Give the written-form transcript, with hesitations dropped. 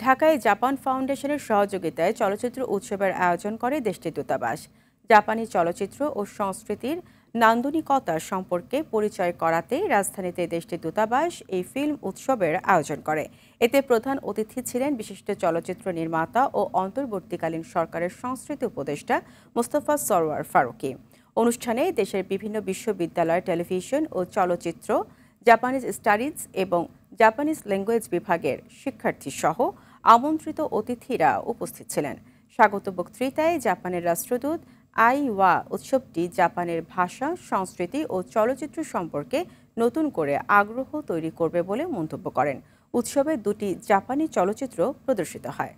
ঢাকায় জাপান ফাউন্ডেশনের সহযোগিতায় চলচ্চিত্র উৎসবের আয়োজন করে দেশটির দূতাবাস। জাপানি চলচ্চিত্র ও সংস্কৃতির নান্দনিকতা সম্পর্কে পরিচয় করাতে রাজধানীতে দেশটির দূতাবাস এই ফিল্ম উৎসবের আয়োজন করে। এতে প্রধান অতিথি ছিলেন বিশিষ্ট চলচ্চিত্র নির্মাতা ও অন্তর্বর্তীকালীন সরকারের সংস্কৃতি উপদেষ্টা মোস্তফা সরওয়ার ফারুকী। অনুষ্ঠানে দেশের বিভিন্ন বিশ্ববিদ্যালয়, টেলিভিশন ও চলচ্চিত্র, জাপানিজ স্টাডিজ এবং জাপানিজ ল্যাঙ্গুয়েজ বিভাগের শিক্ষার্থী সহ আমন্ত্রিত অতিথিরা উপস্থিত ছিলেন। স্বাগত বক্তৃতায় জাপানের রাষ্ট্রদূত আই ওয়া উৎসবটি জাপানের ভাষা, সংস্কৃতি ও চলচ্চিত্র সম্পর্কে নতুন করে আগ্রহ তৈরি করবে বলে মন্তব্য করেন। উৎসবে দুটি জাপানি চলচ্চিত্র প্রদর্শিত হয়।